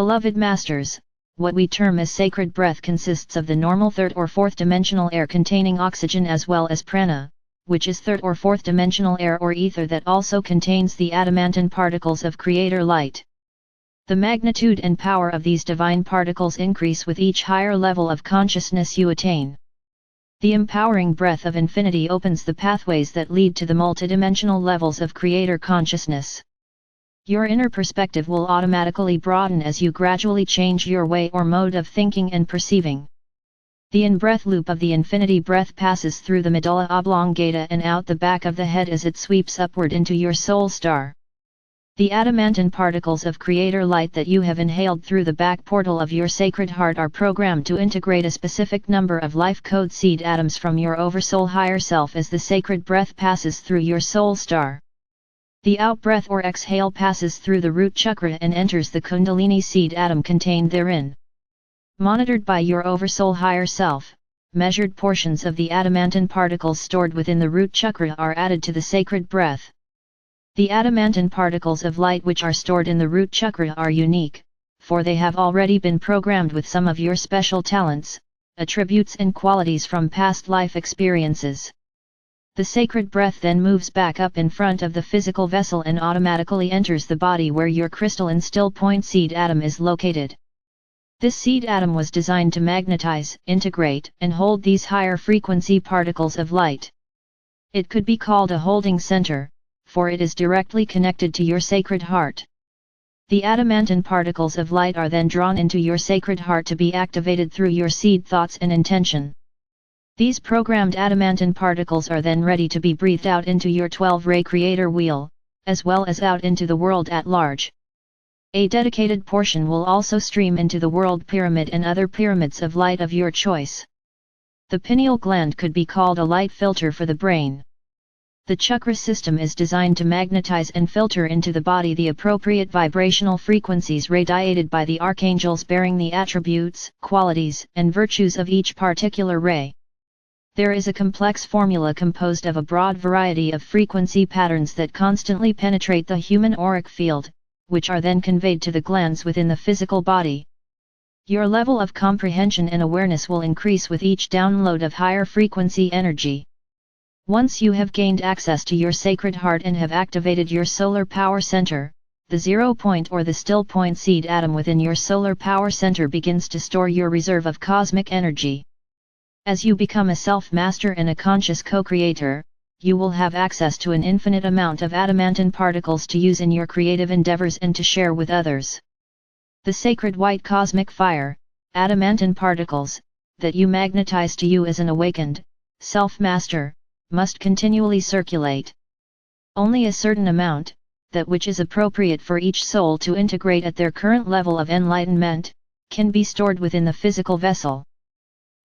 Beloved Masters, what we term as sacred breath consists of the normal third or fourth dimensional air containing oxygen as well as prana, which is third or fourth dimensional air or ether that also contains the adamantine particles of creator light. The magnitude and power of these divine particles increase with each higher level of consciousness you attain. The empowering breath of infinity opens the pathways that lead to the multidimensional levels of creator consciousness. Your inner perspective will automatically broaden as you gradually change your way or mode of thinking and perceiving. The in-breath loop of the infinity breath passes through the medulla oblongata and out the back of the head as it sweeps upward into your soul star. The adamantine particles of creator light that you have inhaled through the back portal of your sacred heart are programmed to integrate a specific number of life code seed atoms from your oversoul higher self as the sacred breath passes through your soul star. The out-breath or exhale passes through the root chakra and enters the kundalini seed atom contained therein. Monitored by your oversoul higher self, measured portions of the adamantine particles stored within the root chakra are added to the sacred breath. The adamantine particles of light which are stored in the root chakra are unique, for they have already been programmed with some of your special talents, attributes and qualities from past life experiences. The sacred breath then moves back up in front of the physical vessel and automatically enters the body where your crystalline still point seed atom is located. This seed atom was designed to magnetize, integrate, and hold these higher frequency particles of light. It could be called a holding center, for it is directly connected to your sacred heart. The adamantine particles of light are then drawn into your sacred heart to be activated through your seed thoughts and intention. These programmed adamantine particles are then ready to be breathed out into your 12-ray creator wheel, as well as out into the world at large. A dedicated portion will also stream into the world pyramid and other pyramids of light of your choice. The pineal gland could be called a light filter for the brain. The chakra system is designed to magnetize and filter into the body the appropriate vibrational frequencies radiated by the archangels bearing the attributes, qualities, and virtues of each particular ray. There is a complex formula composed of a broad variety of frequency patterns that constantly penetrate the human auric field, which are then conveyed to the glands within the physical body. Your level of comprehension and awareness will increase with each download of higher frequency energy. Once you have gained access to your sacred heart and have activated your solar power center, the 0 point or the still point seed atom within your solar power center begins to store your reserve of cosmic energy. As you become a self-master and a conscious co-creator, you will have access to an infinite amount of adamantine particles to use in your creative endeavors and to share with others. The sacred white cosmic fire, adamantine particles, that you magnetize to you as an awakened, self-master, must continually circulate. Only a certain amount, that which is appropriate for each soul to integrate at their current level of enlightenment, can be stored within the physical vessel.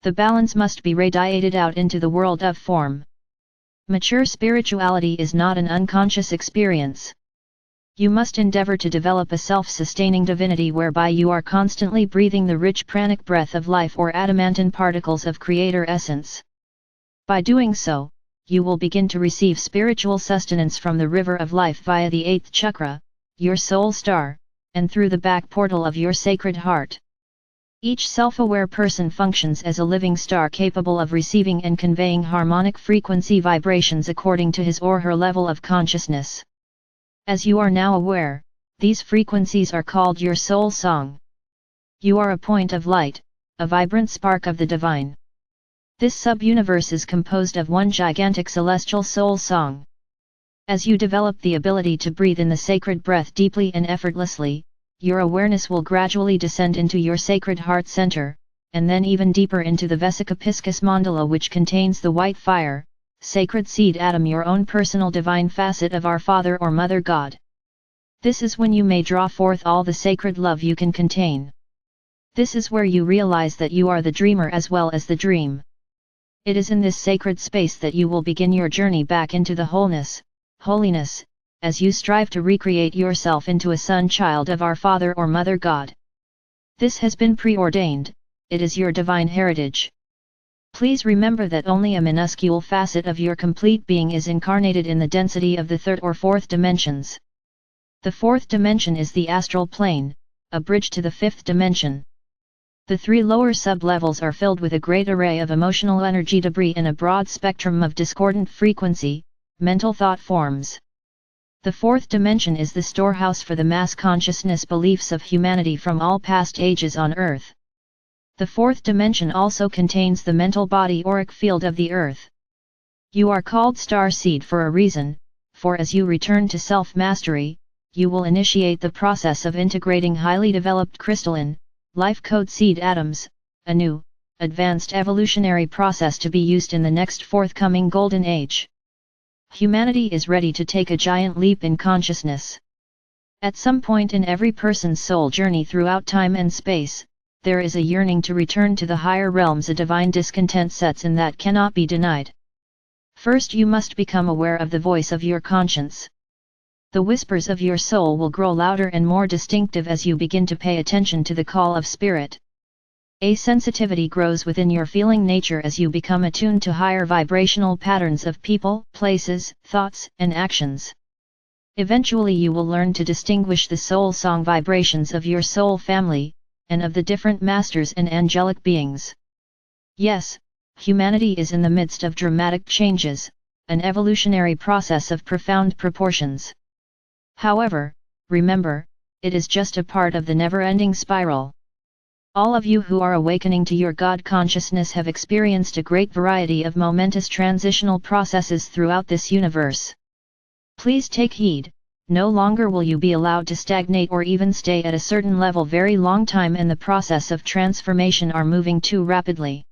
The balance must be radiated out into the world of form. Mature spirituality is not an unconscious experience. You must endeavor to develop a self-sustaining divinity whereby you are constantly breathing the rich pranic breath of life or adamantine particles of creator essence. By doing so, you will begin to receive spiritual sustenance from the river of life via the 8th chakra, your soul star, and through the back portal of your sacred heart. Each self-aware person functions as a living star capable of receiving and conveying harmonic frequency vibrations according to his or her level of consciousness. As you are now aware, these frequencies are called your soul song. You are a point of light, a vibrant spark of the divine. This sub-universe is composed of one gigantic celestial soul song. As you develop the ability to breathe in the sacred breath deeply and effortlessly, your awareness will gradually descend into your sacred heart center, and then even deeper into the Vesica Piscis mandala, which contains the white fire, sacred seed atom, your own personal divine facet of our Father or Mother God. This is when you may draw forth all the sacred love you can contain. This is where you realize that you are the dreamer as well as the dream. It is in this sacred space that you will begin your journey back into the wholeness, holiness, as you strive to recreate yourself into a son-child of our Father or Mother God. This has been preordained, it is your divine heritage. Please remember that only a minuscule facet of your complete being is incarnated in the density of the third or fourth dimensions. The fourth dimension is the astral plane, a bridge to the fifth dimension. The three lower sub-levels are filled with a great array of emotional energy debris in a broad spectrum of discordant frequency, mental thought forms. The fourth dimension is the storehouse for the mass consciousness beliefs of humanity from all past ages on Earth. The fourth dimension also contains the mental body auric field of the Earth. You are called star seed for a reason, for as you return to self-mastery, you will initiate the process of integrating highly developed crystalline, life code seed atoms, a new, advanced evolutionary process to be used in the next forthcoming golden age. Humanity is ready to take a giant leap in consciousness. At some point in every person's soul journey throughout time and space, there is a yearning to return to the higher realms. A divine discontent sets in that cannot be denied. First you must become aware of the voice of your conscience. The whispers of your soul will grow louder and more distinctive as you begin to pay attention to the call of spirit. A sensitivity grows within your feeling nature as you become attuned to higher vibrational patterns of people, places, thoughts, and actions. Eventually you will learn to distinguish the soul song vibrations of your soul family, and of the different masters and angelic beings. Yes, humanity is in the midst of dramatic changes, an evolutionary process of profound proportions. However, remember, it is just a part of the never-ending spiral. All of you who are awakening to your God consciousness have experienced a great variety of momentous transitional processes throughout this universe. Please take heed, no longer will you be allowed to stagnate or even stay at a certain level very long time, and the process of transformation are moving too rapidly.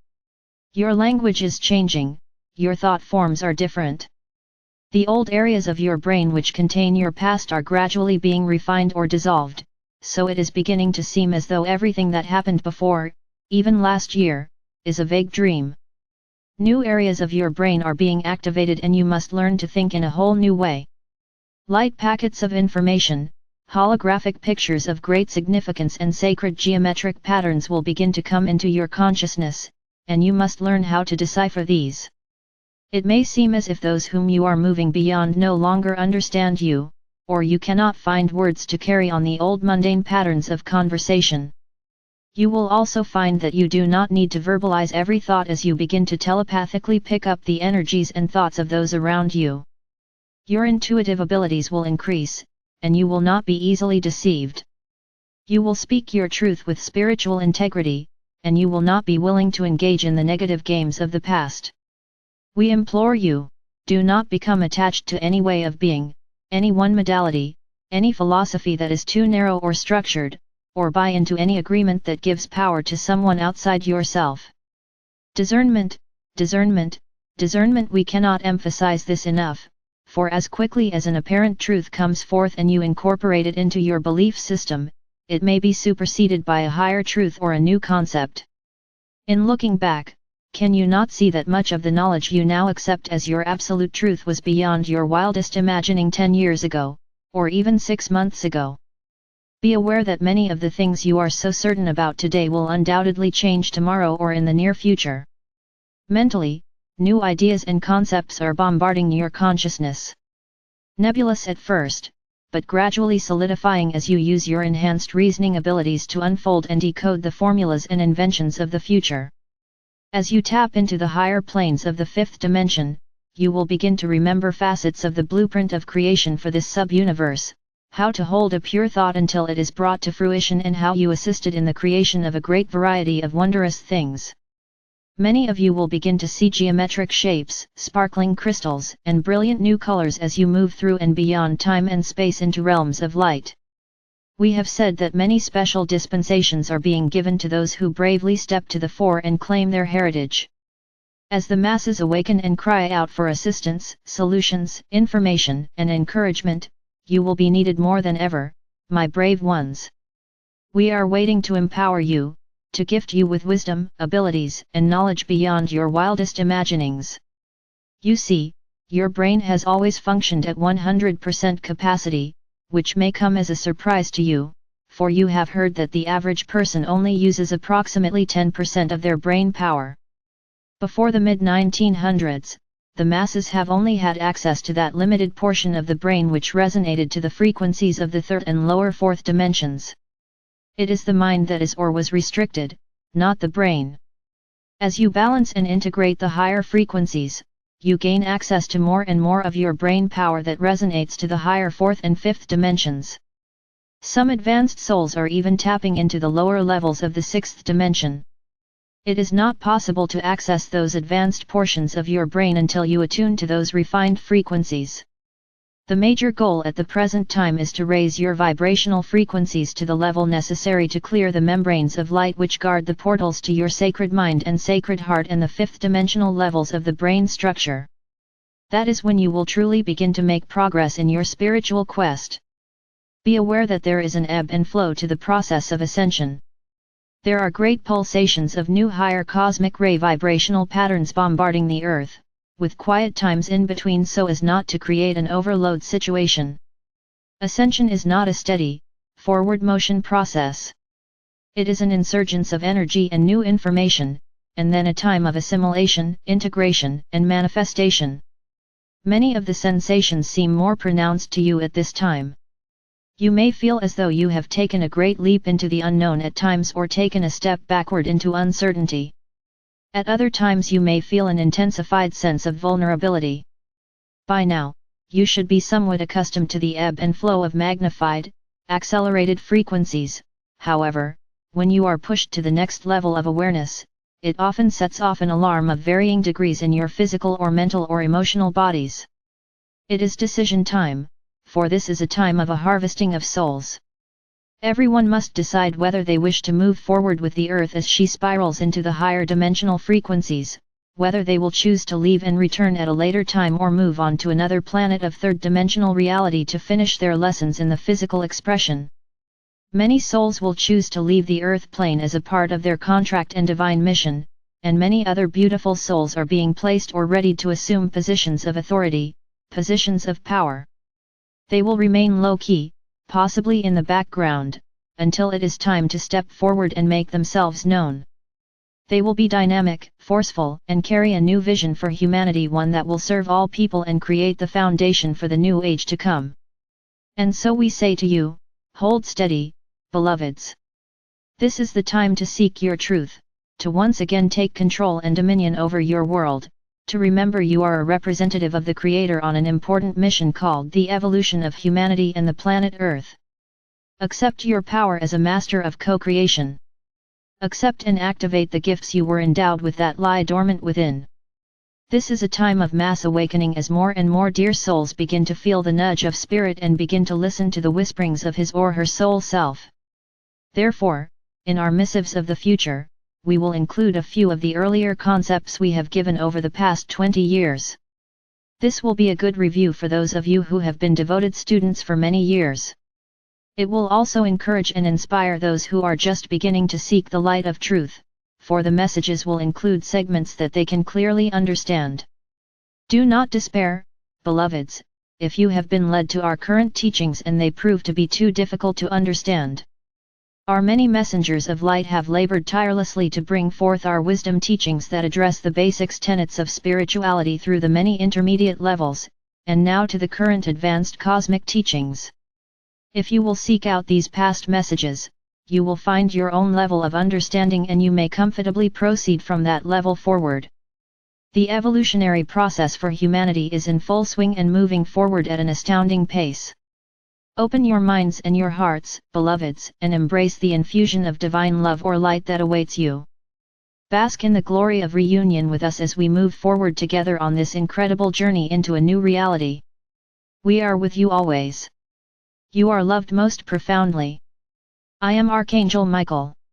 Your language is changing, your thought forms are different. The old areas of your brain which contain your past are gradually being refined or dissolved, so it is beginning to seem as though everything that happened before, even last year, is a vague dream. New areas of your brain are being activated and you must learn to think in a whole new way. Light packets of information, holographic pictures of great significance and sacred geometric patterns will begin to come into your consciousness, and you must learn how to decipher these. It may seem as if those whom you are moving beyond no longer understand you, or you cannot find words to carry on the old mundane patterns of conversation. You will also find that you do not need to verbalize every thought as you begin to telepathically pick up the energies and thoughts of those around you. Your intuitive abilities will increase, and you will not be easily deceived. You will speak your truth with spiritual integrity, and you will not be willing to engage in the negative games of the past. We implore you, do not become attached to any way of being, any one modality, any philosophy that is too narrow or structured, or buy into any agreement that gives power to someone outside yourself. Discernment, discernment, discernment. We cannot emphasize this enough, for as quickly as an apparent truth comes forth and you incorporate it into your belief system, it may be superseded by a higher truth or a new concept. In looking back, can you not see that much of the knowledge you now accept as your absolute truth was beyond your wildest imagining 10 years ago, or even 6 months ago? Be aware that many of the things you are so certain about today will undoubtedly change tomorrow or in the near future. Mentally, new ideas and concepts are bombarding your consciousness. Nebulous at first, but gradually solidifying as you use your enhanced reasoning abilities to unfold and decode the formulas and inventions of the future. As you tap into the higher planes of the fifth dimension, you will begin to remember facets of the blueprint of creation for this sub-universe, how to hold a pure thought until it is brought to fruition, and how you assisted in the creation of a great variety of wondrous things. Many of you will begin to see geometric shapes, sparkling crystals, and brilliant new colors as you move through and beyond time and space into realms of light. We have said that many special dispensations are being given to those who bravely step to the fore and claim their heritage. As the masses awaken and cry out for assistance, solutions, information, and encouragement, you will be needed more than ever, my brave ones. We are waiting to empower you, to gift you with wisdom, abilities, and knowledge beyond your wildest imaginings. You see, your brain has always functioned at 100% capacity, which may come as a surprise to you, for you have heard that the average person only uses approximately 10% of their brain power. Before the mid-1900s, the masses have only had access to that limited portion of the brain which resonated to the frequencies of the third and lower fourth dimensions. It is the mind that is or was restricted, not the brain. As you balance and integrate the higher frequencies, you gain access to more and more of your brain power that resonates to the higher fourth and fifth dimensions. Some advanced souls are even tapping into the lower levels of the sixth dimension. It is not possible to access those advanced portions of your brain until you attune to those refined frequencies. The major goal at the present time is to raise your vibrational frequencies to the level necessary to clear the membranes of light which guard the portals to your sacred mind and sacred heart and the fifth dimensional levels of the brain structure. That is when you will truly begin to make progress in your spiritual quest. Be aware that there is an ebb and flow to the process of ascension. There are great pulsations of new higher cosmic ray vibrational patterns bombarding the earth, with quiet times in between so as not to create an overload situation. Ascension is not a steady, forward motion process. It is an insurgence of energy and new information, and then a time of assimilation, integration, and manifestation. Many of the sensations seem more pronounced to you at this time. You may feel as though you have taken a great leap into the unknown at times or taken a step backward into uncertainty. At other times you may feel an intensified sense of vulnerability. By now, you should be somewhat accustomed to the ebb and flow of magnified, accelerated frequencies. However, when you are pushed to the next level of awareness, it often sets off an alarm of varying degrees in your physical or mental or emotional bodies. It is decision time, for this is a time of a harvesting of souls. Everyone must decide whether they wish to move forward with the earth as she spirals into the higher dimensional frequencies, whether they will choose to leave and return at a later time or move on to another planet of third dimensional reality to finish their lessons in the physical expression. Many souls will choose to leave the earth plane as a part of their contract and divine mission, and many other beautiful souls are being placed or ready to assume positions of authority, positions of power. They will remain low-key, possibly in the background, until it is time to step forward and make themselves known. They will be dynamic, forceful, and carry a new vision for humanity, one that will serve all people and create the foundation for the new age to come. And so we say to you, hold steady, beloveds. This is the time to seek your truth, to once again take control and dominion over your world, to remember you are a representative of the Creator on an important mission called the evolution of humanity and the planet Earth. Accept your power as a master of co-creation. Accept and activate the gifts you were endowed with that lie dormant within. This is a time of mass awakening as more and more dear souls begin to feel the nudge of spirit and begin to listen to the whisperings of his or her soul self. Therefore, in our missives of the future, we will include a few of the earlier concepts we have given over the past 20 years. This will be a good review for those of you who have been devoted students for many years. It will also encourage and inspire those who are just beginning to seek the light of truth, for the messages will include segments that they can clearly understand. Do not despair, beloveds, if you have been led to our current teachings and they prove to be too difficult to understand. Our many messengers of light have labored tirelessly to bring forth our wisdom teachings that address the basics tenets of spirituality through the many intermediate levels, and now to the current advanced cosmic teachings. If you will seek out these past messages, you will find your own level of understanding and you may comfortably proceed from that level forward. The evolutionary process for humanity is in full swing and moving forward at an astounding pace. Open your minds and your hearts, beloveds, and embrace the infusion of divine love or light that awaits you. Bask in the glory of reunion with us as we move forward together on this incredible journey into a new reality. We are with you always. You are loved most profoundly. I am Archangel Michael.